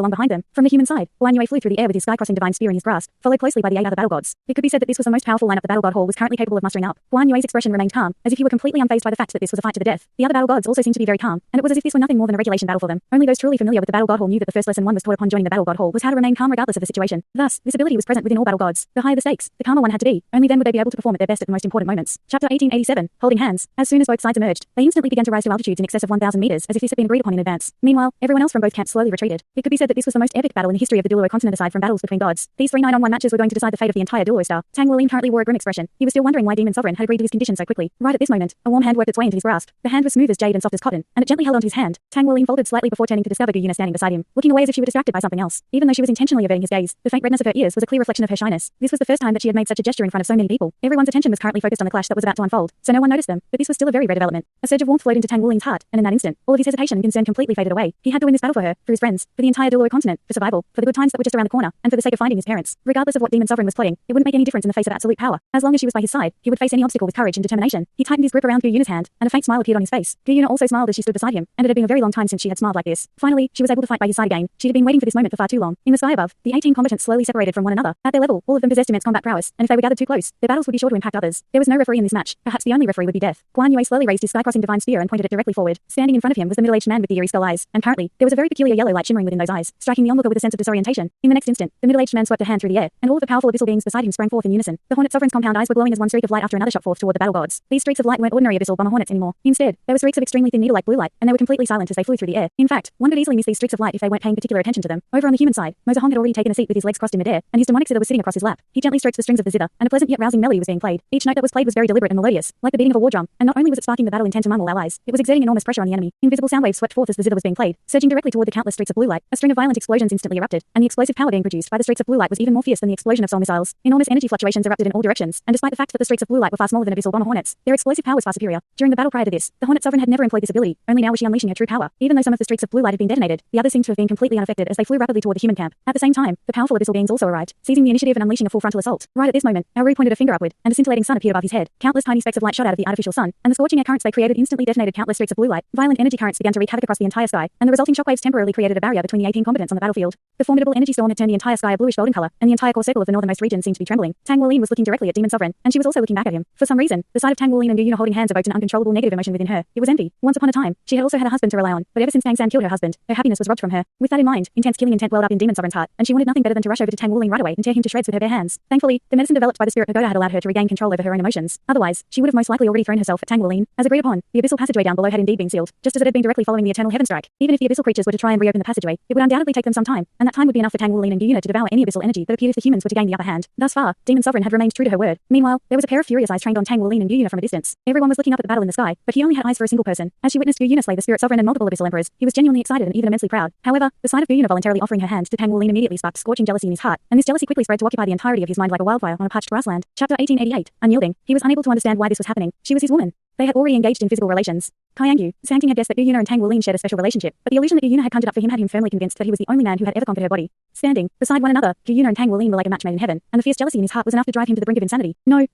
along behind them. From the human side, Guan Yue flew through the air with his sky-crossing divine spear in his grasp, followed closely by the 8 other battle gods. It could be said that this was the most powerful lineup the battle god hall was currently capable of mustering up. Guan Yue's expression remained calm, as if he were completely unfazed by the fact that this was a fight to the death. The other battle gods also seemed to be very calm, and it was as if this were nothing more than a regulation battle for them. Only those truly familiar with the battle god hall knew that the first lesson one was taught upon joining the battle god hall was how to remain calm regardless of the situation. Thus, this ability was present within all battle gods. The higher the stakes, the calmer one had to be. Only then would they be able to perform at their best at the most important moments. Chapter 1887, Holding Hands. As soon as both sides emerged, they instantly began to rise to altitudes in excess of 1,000 meters, as if this had been agreed upon in advance. Meanwhile, everyone else from both camps slowly retreated. It could be said that this was the most epic battle in the history of the Douluo continent aside from battles between gods. These 3 9-on-1 matches were going to decide the fate of the entire Douluo star. Tang Wulin currently wore a grim expression. He was still wondering why Demon Sovereign had agreed to his condition so quickly. Right at this moment, a warm hand worked its way into his grasp. The hand was smooth as jade and soft as cotton, and it gently held onto his hand. Tang Wulin folded slightly before turning to discover Gyuna standing beside him, looking away as if she were distracted by something else. Even though she was intentionally averting his gaze, the faint redness of her ears was a clear reflection of her shyness. This was the first time that she had made such a gesture in front of so many people. Everyone's attention was currently focused on the clash that was about to unfold, so no one noticed them, but this was still a very rare development. A surge of warmth flowed into Tang Wulin's heart, and in that instant, all of his hesitation and concern completely faded away. He had to win this battle for her, for his friends, for the entire Douluo continent, for survival, for the good times that were just around the corner, and for the sake of finding his parents. Regardless of what Demon Sovereign was plotting, it wouldn't make any difference in the face of absolute power. As long as she was by his side, he would face any obstacle with courage and determination. He tightened his grip around Gyuna's hand, and a faint smile appeared on his face. Gyuna also smiled as she stood beside him, and it had been a very long time since she had smiled like this. Finally, she was able to fight by his side again. She had been waiting for this moment for far too long. In the sky above, the 18 combatants slowly separated from one another. At their level, all of them possessed immense combat prowess, and if they were gathered too close, their battles would be sure to impact others. There was no referee in this match. Perhaps the only referee would be death. Guan Yue slowly raised his sky-crossing divine spear and pointed it directly forward. Standing in front of him was the middle-aged man with the eerie skull eyes, and currently, there was a very peculiar yellow light shimmering within those eyes, striking the onlooker with a sense of disorientation. In the next instant, the middle-aged man swept a hand through the air, and all of the powerful abyssal beings beside him sprang forth in unison. The Hornet Sovereign's compound eyes were glowing as one streak of light after another shot forth toward the battle gods. These streaks of light weren't ordinary abyssal bomber hornets anymore. Instead, they were streaks of extremely thin needle-like blue light, and they were completely silent as they flew through the air. In fact, one could easily miss these streaks of light if they weren't paying particular attention to them. Over on the human side, Mozahong had already taken a seat with his legs crossed in midair, and his demonic zither was sitting across his lap. He gently stroked the strings of the zither, and a pleasant yet rousing melody was being played. Each note that was played was very deliberate and melodious, like the beating of a war drum, and not only was it sparking the battle intent among all allies, it was exerting enormous pressure on the enemy. Invisible sound waves swept forth as the zither was being played, surging directly toward the countless streaks of blue light. A string of violent explosions instantly erupted, and the explosive power being produced by the streaks of blue light was even more fierce than the explosion of soul missiles. Enormous energy fluctuations erupted in all directions, and despite the fact that the streaks of blue light were far smaller than abyssal bomber hornets, their explosive power was far superior. During the battle prior to this, the Hornet Sovereign had never employed this ability, only now was she unleashing her true power. Even though some of the streaks of blue light had been detonated, the others seemed to have been completely unaffected as they flew rapidly toward the human camp. At the same time, the powerful abyssal beings also arrived, seizing the initiative and unleashing a full frontal assault. Right at this moment, Aru pointed a finger upward, and a scintillating sun appeared above his head. Countless tiny specks of light shot out of the artificial sun, and the scorching air currents they created instantly detonated countless streaks of blue light. Violent energy currents began to wreak havoc across the entire sky, and the resulting shockwaves temporarily created a barrier between the 18 combatants on the battlefield. The formidable energy storm had turned the entire sky a bluish golden color, and the entire core circle of the northernmost region seemed to be trembling. Tang Wulin was looking directly at Demon Sovereign, and she was also looking back at him. For some reason, the sight of Tang Wulin and Gyuna holding hands evoked an uncontrollable negative emotion within her. It was envy. Once upon a time, she had also had a husband to rely on, but ever since Tang San killed her husband, her happiness was robbed from her. With that in mind, intense killing intent welled up in Demon Sovereign's heart, and she wanted nothing better than to rush over to Tang Wulin right away and tear him to shreds with her bare hands. Thankfully, the medicine developed by the spirit pagoda had allowed her to regain control over her own emotions. Otherwise, she would have most likely already thrown herself at Tang Wulin. As agreed upon, the abyssal passageway down below had indeed been sealed, just as it had been directly following the eternal heaven strike. Even if the abyssal creatures were to try and reopen the passageway, it would undoubtedly take them some time, and that time would be enough for Tang Wulin and Gyuna to devour any abyssal energy that appeared if the humans were to gain the upper hand. Thus far, Demon Sovereign had remained true to her word. Meanwhile, there was a pair of furious eyes trained on Tang Wulin and Gyuna from a distance. Everyone was looking up at the battle in the sky, but he only had eyes for a single person. As she witnessed Gyuna slay the spirit sovereign and multiple abyssal emperors, he was genuinely excited and even immensely proud. However, the sight of Gyuna voluntarily offering her hand to Tang Wulin immediately sparked scorching jealousy in his heart, and this jealousy quickly spread to occupy the entirety of his mind like a wildfire on a parched grassland. Chapter 1888. Unyielding. He was unable to understand why this was happening. She was his woman. They had already engaged in physical relations. Kayangyu, Sangting had guessed that Gyuna and Tang Wulin shared a special relationship, but the illusion that Gyuna had conjured up for him had him firmly convinced that he was the only man who had ever conquered her body. Standing beside one another, Gyuna and Tang Wulin were like a match made in heaven, and the fierce jealousy in his heart was enough to drive him to the brink of insanity. No.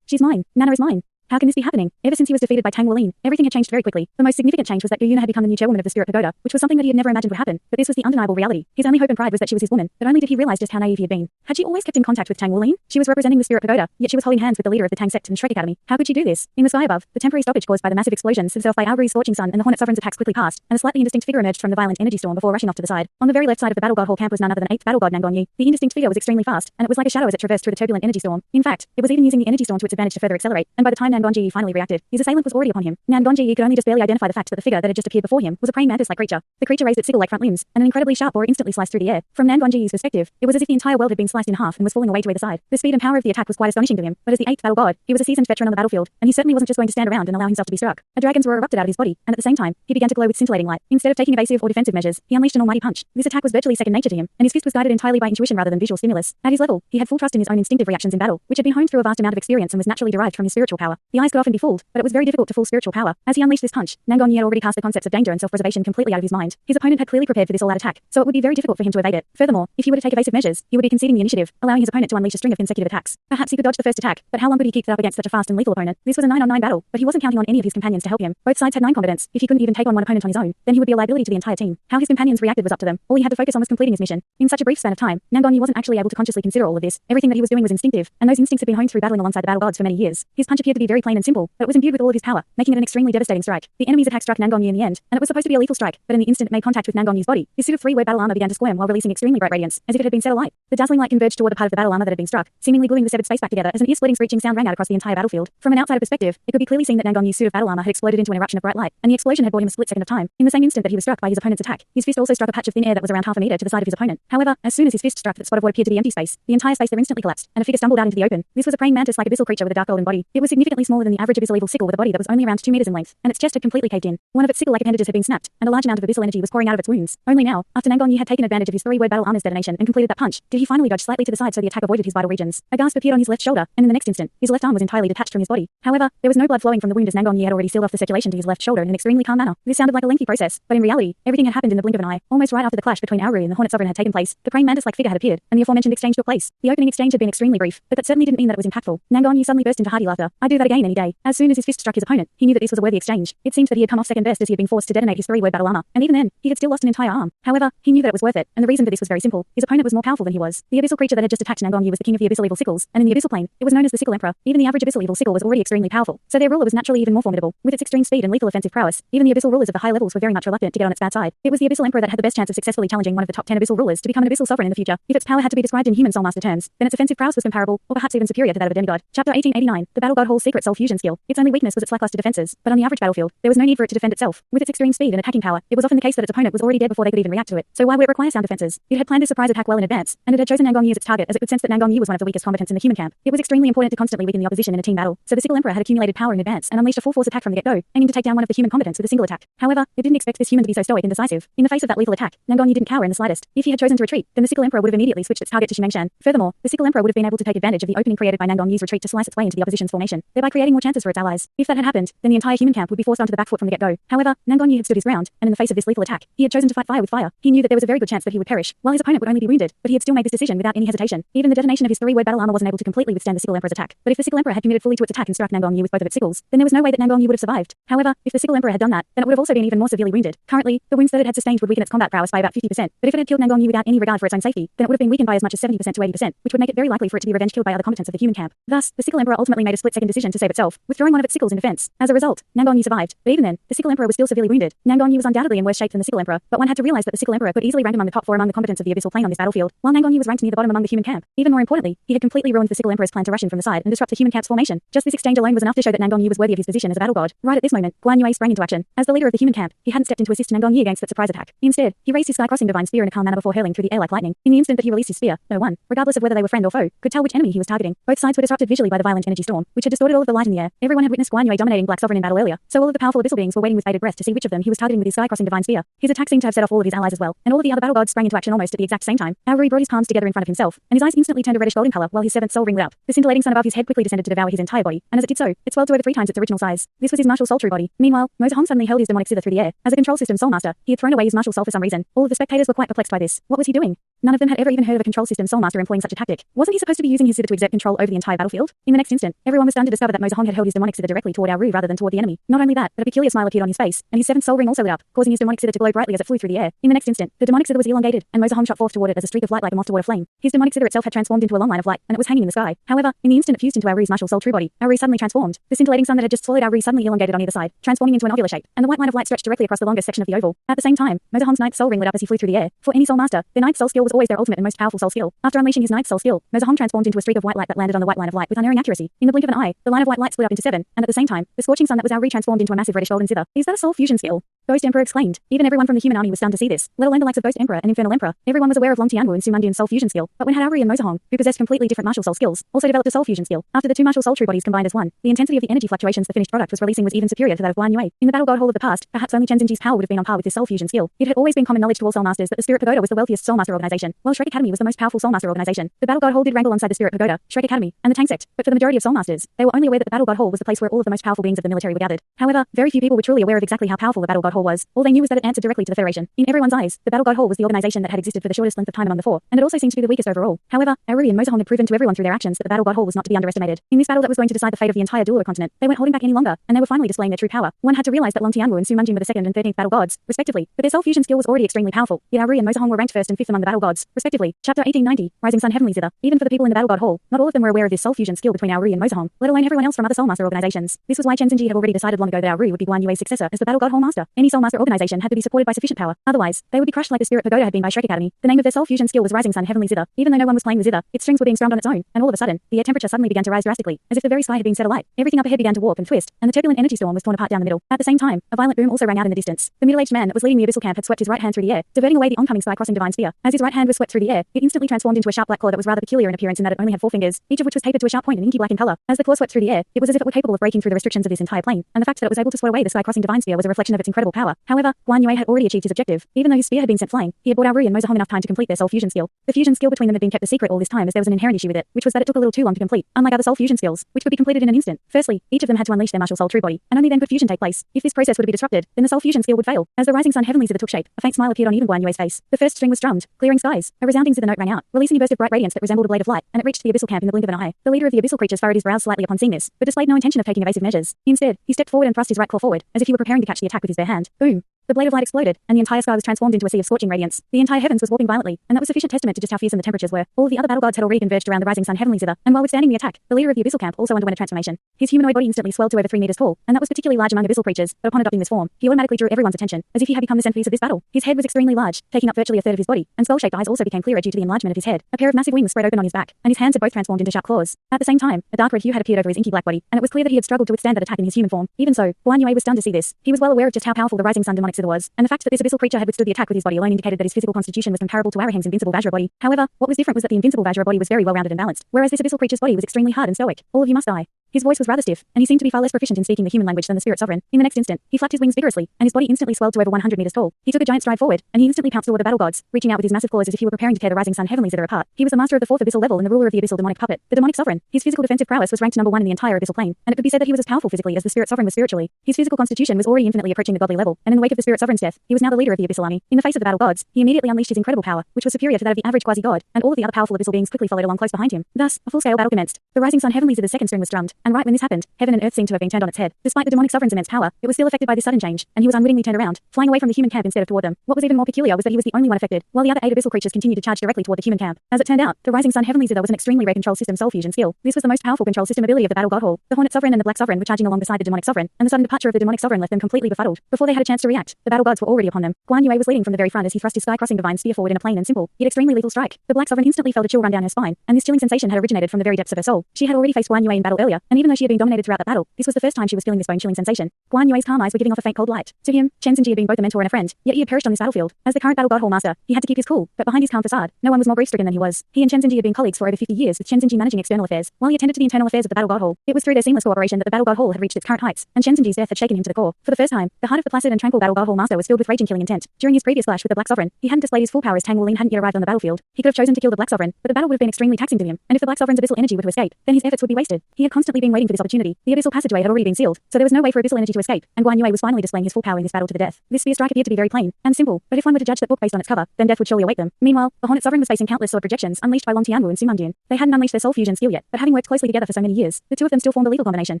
She's mine. Nana is mine. How can this be happening? Ever since he was defeated by Tang Wuling, everything had changed very quickly. The most significant change was that Gu Yuna had become the new chairwoman of the Spirit Pagoda, which was something that he had never imagined would happen, but this was the undeniable reality. His only hope and pride was that she was his woman, but only did he realize just how naive he had been. Had she always kept in contact with Tang Wuling? She was representing the Spirit Pagoda, yet she was holding hands with the leader of the Tang sect and Shrek Academy. How could she do this? In the sky above, the temporary stoppage caused by the massive explosion set off by Algari's scorching sun and the Hornet Sovereign's attacks quickly passed, and a slightly indistinct figure emerged from the violent energy storm before rushing off to the side. On the very left side of the Battle God Hall camp was none other than 8th Battle God Nangon Yi. The indistinct figure was extremely fast, and it was like a shadow as it traversed through the turbulent energy storm. In fact, it was even using the energy storm to its advantage to further accelerate, and by the time Nangon Yi finally reacted, his assailant was already upon him. Nangon Yi could only just barely identify the fact that the figure that had just appeared before him was a praying mantis-like creature. The creature raised its sickle-like front limbs, and an incredibly sharp bore instantly sliced through the air. From Nangon Yi's perspective, it was as if the entire world had been sliced in half and was falling away to either side. The speed and power of the attack was quite astonishing to him, but as the 8th Battle God, he was a seasoned veteran on the battlefield, and he certainly wasn't just going to stand around and allow himself to be struck. A dragon's roar erupted out of his body, and at the same time, he began to glow with scintillating light. Instead of taking evasive or defensive measures, he unleashed an almighty punch. This attack was virtually second nature to him, and his fist was guided entirely by intuition rather than visual stimulus. At his level, he had full trust in his own instinctive reactions in battle, which had been honed through a vast amount of experience and was naturally derived from his spiritual power. The eyes could often be fooled, but it was very difficult to fool spiritual power. As he unleashed this punch, Nangon Yi had already cast the concepts of danger and self-preservation completely out of his mind. His opponent had clearly prepared for this all-out attack, so it would be very difficult for him to evade it. Furthermore, if he were to take evasive measures, he would be conceding the initiative, allowing his opponent to unleash a string of consecutive attacks. Perhaps he could dodge the first attack, but how long could he keep that up against such a fast and lethal opponent? This was a 9-on-9 battle, but he wasn't counting on any of his companions to help him. Both sides had 9 combatants. If he couldn't even take on one opponent on his own, then he would be a liability to the entire team. How his companions reacted was up to them. All he had to focus on was completing his mission. In such a brief span of time, Nangon Yi wasn't actually able to consciously consider all of this. Everything that he was doing was instinctive, and those instincts had been honed through battling alongside the battle gods for many years. His punch appeared to be very plain and simple, but it was imbued with all of his power, making it an extremely devastating strike. The enemy's attack struck Nangon Yi in the end, and it was supposed to be a lethal strike, but in the instant it made contact with Nangon Yi's body, his suit of 3-web battle armor began to squirm while releasing extremely bright radiance, as if it had been set alight. The dazzling light converged toward the part of the battle armor that had been struck, seemingly gluing the severed space back together as an ear-splitting screeching sound rang out across the entire battlefield. From an outsider perspective, it could be clearly seen that Nangon Yi's suit of battle armor had exploded into an eruption of bright light, and the explosion had bought him a split second of time. In the same instant that he was struck by his opponent's attack, his fist also struck a patch of thin air that was around half a meter to the side of his opponent. However, as soon as his fist struck that spot of what appeared to be empty space, the entire space there instantly collapsed, and a figure stumbled out into the open. This was a praying mantis-like abyssal creature with a dark golden body. It was significantly smaller than the average abyssal evil sickle with a body that was only around 2 meters in length, and its chest had completely caved in. One of its sickle-like appendages had been snapped, and a large amount of abyssal energy was pouring out of its wounds. Only now, after Nangon Yi had taken advantage of his 3-word battle armor's detonation and completed that punch, did he finally dodge slightly to the side so the attack avoided his vital regions. A gasp appeared on his left shoulder, and in the next instant, his left arm was entirely detached from his body. However, there was no blood flowing from the wound as Nangon Yi had already sealed off the circulation to his left shoulder in an extremely calm manner. This sounded like a lengthy process, but in reality, everything had happened in the blink of an eye. Almost right after the clash between Auru and the Hornet Sovereign had taken place, the praying mantis-like figure had appeared, and the aforementioned exchange took place. The opening exchange had been extremely brief, but that certainly didn't mean that it was impactful. Nangon Yi suddenly burst into hearty laughter. I'd do that again any day. As soon as his fist struck his opponent, he knew that this was a worthy exchange. It seemed that he had come off second best as he had been forced to detonate his 3-word battle armor, and even then, he had still lost an entire arm. However, he knew that it was worth it, and the reason for this was very simple. His opponent was more powerful than he was. The abyssal creature that had just attacked Nangon Yi was the king of the abyssal evil sickles, and in the abyssal plane, it was known as the Sickle Emperor. Even the average abyssal evil sickle was already extremely powerful, so their ruler was naturally even more formidable. With its extreme speed and lethal offensive prowess, even the abyssal rulers of the high levels were very much reluctant to get on its bad side. It was the abyssal emperor that had the best chance of successfully challenging one of the top 10 abyssal rulers to become an abyssal sovereign in the future. If its power had to be described in human soul master terms, then its offensive prowess was comparable, or perhaps even superior to that of a demigod. Chapter 1889, the Battle God Hall's secret soul fusion skill. Its only weakness was its lackluster defenses, but on the average battlefield, there was no need for it to defend itself. With its extreme speed and attacking power, it was often the case that its opponent was already dead before they could even react to it. So why would it require sound defenses? It had planned this surprise attack well in advance, and it had chosen Nangon Yi as its target as it could sense that Nangon Yi was one of the weakest combatants in the human camp. It was extremely important to constantly weaken the opposition in a team battle, so the Sickle Emperor had accumulated power in advance and unleashed a full force attack from the get-go, aiming to take down one of the human combatants with a single attack. However, it didn't expect this human to be so stoic and decisive. In the face of that lethal attack, Nangon Yi didn't cower in the slightest. If he had chosen to retreat, then the Sickle Emperor would have immediately switched its target to Shimengshan. Furthermore, the Sickle Emperor would have been able to take advantage of the opening created by Nangon Yi's retreat to slice its way into the opposition's formation, thereby creating more chances for its allies. If that had happened, then the entire human camp would be forced onto the back foot from the get-go. However, Nangon Yi had stood his ground, and in the face of this lethal attack, he had chosen to fight fire with fire. He knew that there was a very good chance that he would perish, while his opponent would only be wounded, but he had still made this decision without any hesitation. Even the detonation of his 3-word battle armor wasn't able to completely withstand the Sickle Emperor's attack. But if the Sickle Emperor had committed fully to its attack and struck Nangon Yi with both of its sickles, then there was no way that Nangon Yi would have survived. However, if the Sickle Emperor had done that, then it would have also been even more severely wounded. Currently, the wounds that it had sustained would weaken its combat prowess by about 50%, but if it had killed Nangon Yi without any regard for its own safety, then it would have been weakened by as much as 70% to 80%, which would make it very likely for it to be revenge killed by other combatants of the human camp. Thus, the Sickle Emperor ultimately made a split-second decision to save itself, withdrawing one of its sickles in defense. As a result, Nangon Yi survived, but even then, the Sickle Emperor was still severely wounded. Nangon Yi was undoubtedly in worse shape than the Sickle Emperor, but one had to realize that the Sickle Emperor could easily rank among the top 4 among the combatants of the abyssal plane on this battlefield, while Nangon Yi was ranked near the bottom among the human camp. Even more importantly, he had completely ruined the Sickle Emperor's plan to rush in from the side and disrupt the human camp's formation. Just this exchange alone was enough to show that Nangon Yi was worthy of his position as a battle god. Right at this moment, Guan Yue sprang into action. As the leader of the human camp, he hadn't stepped in to assist Nangon Yi against that surprise attack. Instead, he raised his sky-crossing divine spear in a calm manner before hurling through the air like lightning. In the instant that he released his spear, no one, regardless of whether they were friend or foe, could tell which enemy he was targeting. Both sides were disrupted visually by the violent energy storm, which had distorted all of the light in the air. Everyone had witnessed Guan Yue dominating Black Sovereign in battle earlier, so all of the powerful abyssal beings were waiting with bated breath to see which of them he was targeting with his sky-crossing divine spear. His attack seemed to have set off all of his allies as well, and all of the other battle gods sprang into action almost at the exact same time. Auri brought his palms together in front of himself, and his eyes instantly turned a reddish golden color while his seventh soul ring lit up. The scintillating sun above his head quickly descended to devour his entire body, and as it did so, it swelled to over 3 times its original size. This was his martial soul true body. Meanwhile, Mozahong suddenly held his demonic scyther through the air. As a control system soul master, he had thrown away his martial soul for some reason. All of the spectators were quite perplexed by this. What was he doing? None of them had ever even heard of a control system soulmaster employing such a tactic. Wasn't he supposed to be using his zither to exert control over the entire battlefield? In the next instant, everyone was stunned to discover that Mozahong had held his demonic zither directly toward Auru rather than toward the enemy. Not only that, but a peculiar smile appeared on his face, and his seventh soul ring also lit up, causing his demonic zither to glow brightly as it flew through the air. In the next instant, the demonic zither was elongated, and Mozahong shot forth toward it as a streak of light like a moth toward a flame. His demonic zither itself had transformed into a long line of light, and it was hanging in the sky. However, in the instant it fused into Auru's martial soul true body, Auru suddenly transformed. The scintillating sun that had just swallowed Auru suddenly elongated on either side, transforming into an ovular shape, and the white line of light stretched directly across the longest section of the oval. At the same time, Mozahong's ninth soul ring lit up as he flew through the air. For any soul master, their ninth soul skill was always their ultimate and most powerful soul skill. After unleashing his ninth soul skill, Mozahong transformed into a streak of white light that landed on the white line of light with unerring accuracy. In the blink of an eye, the line of white light split up into 7, and at the same time, the scorching sun that was Auru transformed into a massive reddish golden zither. Is that a soul fusion skill? Ghost Emperor exclaimed. Even everyone from the human army was stunned to see this, let alone the likes of Ghost Emperor and Infernal Emperor. Everyone was aware of Long Tianwu and Sumundian's soul fusion skill, but when had Auru and Mozahong, who possessed completely different martial soul skills, also developed a soul fusion skill. After the two martial soul true bodies combined as one, the intensity of the energy fluctuations the finished product was releasing was even superior to that of Guan Yue. In the battle god hall of the past, perhaps only Chen Xinji's power would have been on par with this soul fusion skill. It had always been common knowledge to all soul masters that the Spirit Pagoda was the wealthiest soul master organization, while Shrek Academy was the most powerful soul master organization. The battle god hall did rank alongside the Spirit Pagoda, Shrek Academy, and the Tang sect, but for the majority of soul masters, they were only aware that the battle god hall was the place where all of the most powerful beings of the military were gathered. However, very few people were truly aware of exactly how powerful the battle god hall was. All they knew was that it answered directly to the Federation. In everyone's eyes, the battle god hall was the organization that had existed for the shortest length of time among the four, and it also seemed to be the weakest overall. However, Auru and Mozahong had proven to everyone through their actions that the battle god hall was not to be underestimated. In this battle that was going to decide the fate of the entire Douluo continent, they weren't holding back any longer, and they were finally displaying their true power. One had to realize that Long Tianwu and Su Munjin were the 2nd and 13th battle gods, respectively, but their soul fusion skill was already extremely powerful. Yet Auru and Mozahong were ranked 1st and 5th among the battle gods, respectively. Chapter 1890, Rising Sun Heavenly Zither. Even for the people in the battle god hall, not all of them were aware of this soul fusion skill between Auru and Mozahong, let alone everyone else from other soul master organizations. This was why Chen Xinji had already decided long ago that Auru would be Guan Yue's successor as the battle god hall master. Any soul master organization had to be supported by sufficient power, otherwise they would be crushed like the Spirit Pagoda had been by Shrek Academy. The name of their soul fusion skill was Rising Sun Heavenly Zither. Even though no one was playing the zither, its strings were being strummed on its own, and all of a sudden, the air temperature suddenly began to rise drastically, as if the very sky had been set alight. Everything up ahead began to warp and twist, and the turbulent energy storm was torn apart down the middle. At the same time, a violent boom also rang out in the distance. The middle-aged man that was leading the abyssal camp had swept his right hand through the air, diverting away the oncoming sky-crossing divine spear. As his right hand was swept through the air, it instantly transformed into a sharp black claw that was rather peculiar in appearance in that it only had 4 fingers, each of which was tapered to a sharp point and inky black in color. As the claw swept through the air, it was as if it were capable of breaking through the restrictions of this entire plane, and the fact that it was able to swat away the sky-crossing divine spear was a reflection of its incredible power. However, Guan Yue had already achieved his objective. Even though his spear had been sent flying, he had bought Auru and Mozahong enough time to complete their soul fusion skill. The fusion skill between them had been kept a secret all this time as there was an inherent issue with it, which was that it took a little too long to complete, unlike other soul fusion skills, which could be completed in an instant. Firstly, each of them had to unleash their martial soul true body, and only then could fusion take place. If this process would be disrupted, then the soul fusion skill would fail. As the Rising Sun Heavenly Zither took shape, a faint smile appeared on even Guan Yue's face. The first string was strummed, clearing skies. A resounding zither note rang out, releasing a burst of bright radiance that resembled a blade of light, and it reached the abyssal camp in the blink of an eye. The leader of the abyssal creatures furrowed his brows slightly upon seeing this, but displayed no intention of taking evasive measures. Instead, he stepped forward and thrust his right claw forward, as if he were preparing to catch the attack with his bare hand. Boom! The blade of light exploded, and the entire sky was transformed into a sea of scorching radiance. The entire heavens was warping violently, and that was sufficient testament to just how fearsome the temperatures were. All of the other battle gods had already converged around the Rising Sun Heavenly Zither, and while withstanding the attack, the leader of the abyssal camp also underwent a transformation. His humanoid body instantly swelled to over 3 meters tall, and that was particularly large among abyssal creatures, but upon adopting this form, he automatically drew everyone's attention, as if he had become the centerpiece of this battle. His head was extremely large, taking up virtually a third of his body, and skull-shaped eyes also became clearer due to the enlargement of his head. A pair of massive wings spread open on his back, and his hands had both transformed into sharp claws. At the same time, a dark red hue had appeared over his inky black body, and it was clear that he had struggled to withstand that attack in his human form. Even so, Guan Yue was stunned to see this. He was well aware of just how powerful the Rising Sun demonic zither was, and the fact that this abyssal creature had withstood the attack with his body alone indicated that his physical constitution was comparable to Arahang's invincible Vajra body. However, what was different was that the invincible Vajra body was very well-rounded and balanced, whereas this abyssal creature's body was extremely hard and stoic. All of you must die. His voice was rather stiff, and he seemed to be far less proficient in speaking the human language than the Spirit Sovereign. In the next instant, he flapped his wings vigorously, and his body instantly swelled to over 100 meters tall. He took a giant stride forward, and he instantly pounced toward the battle gods, reaching out with his massive claws as if he were preparing to tear the Rising Sun Heavenly Zither apart. He was the master of the 4th abyssal level and the ruler of the abyssal demonic puppet, the demonic sovereign. His physical defensive prowess was ranked number 1 in the entire abyssal plane, and it could be said that he was as powerful physically as the Spirit Sovereign was spiritually. His physical constitution was already infinitely approaching the godly level, and in the wake of the Spirit Sovereign's death, he was now the leader of the abyssal army. In the face of the battle gods, he immediately unleashed his incredible power, which was superior to that of the average quasi-god, and all of the other powerful abyssal beings quickly followed along close behind him. Thus, a full-scale battle commenced. The Rising Sun Heavenly Zither's second string was strummed, and right when this happened, heaven and earth seemed to have been turned on its head. Despite the demonic sovereign's immense power, it was still affected by this sudden change, and he was unwittingly turned around, flying away from the human camp instead of toward them. What was even more peculiar was that he was the only one affected, while the other 8 abyssal creatures continued to charge directly toward the human camp. As it turned out, the Rising Sun Heavenly Zither was an extremely rare control system soul fusion skill. This was the most powerful control system ability of the battle god hall. The Hornet Sovereign and the Black Sovereign were charging along beside the demonic sovereign, and the sudden departure of the demonic sovereign left them completely befuddled. Before they had a chance to react, the battle gods were already upon them. Guan Yue was leading from the very front as he thrust his sky-crossing divine spear forward in a plain and simple, yet extremely lethal strike. The Black Sovereign instantly felt a chill run down her spine, and this chilling sensation had originated from the very depths of her soul. She had already faced Guan Yue in battle earlier, and even though she had been dominated throughout the battle, this was the first time she was feeling this bone-chilling sensation. Guan Yue's calm eyes were giving off a faint cold light. To him, Chen Xinji had been both a mentor and a friend, yet he had perished on this battlefield. As the current battle god hall master, he had to keep his cool, but behind his calm facade, no one was more grief-stricken than he was. He and Chen Xinji had been colleagues for over 50 years, with Chen Xinji managing external affairs, while he attended to the internal affairs of the battle god hall. It was through their seamless cooperation that the battle god hall had reached its current heights, and Chen Xinji's death had shaken him to the core. For the first time, the heart of the placid and tranquil battle god hall master was filled with raging killing intent. During his previous clash with the Black Sovereign, he hadn't displayed his full power as Tang Wulin hadn't yet arrived on the battlefield. He could have chosen to kill the Black Sovereign, but the battle would have been extremely taxing to him, and if the Black Sovereign's abyssal energy were to escape, then his efforts would be wasted. He had constantly been waiting for this opportunity. The abyssal passageway had already been sealed, so there was no way for abyssal energy to escape, and Guan Yue was finally displaying his full power in this battle to the death. This spear strike appeared to be very plain and simple, but if one were to judge that book based on its cover, then death would surely await them. Meanwhile, the Hornet Sovereign was facing countless sword projections unleashed by Long Tianwu and Sumundyun. They hadn't unleashed their soul fusion skill yet, but having worked closely together for so many years, the two of them still formed a lethal combination.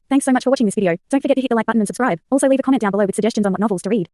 Thanks so much for watching this video. Don't forget to hit the like button and subscribe. Also leave a comment down below with suggestions on what novels to read.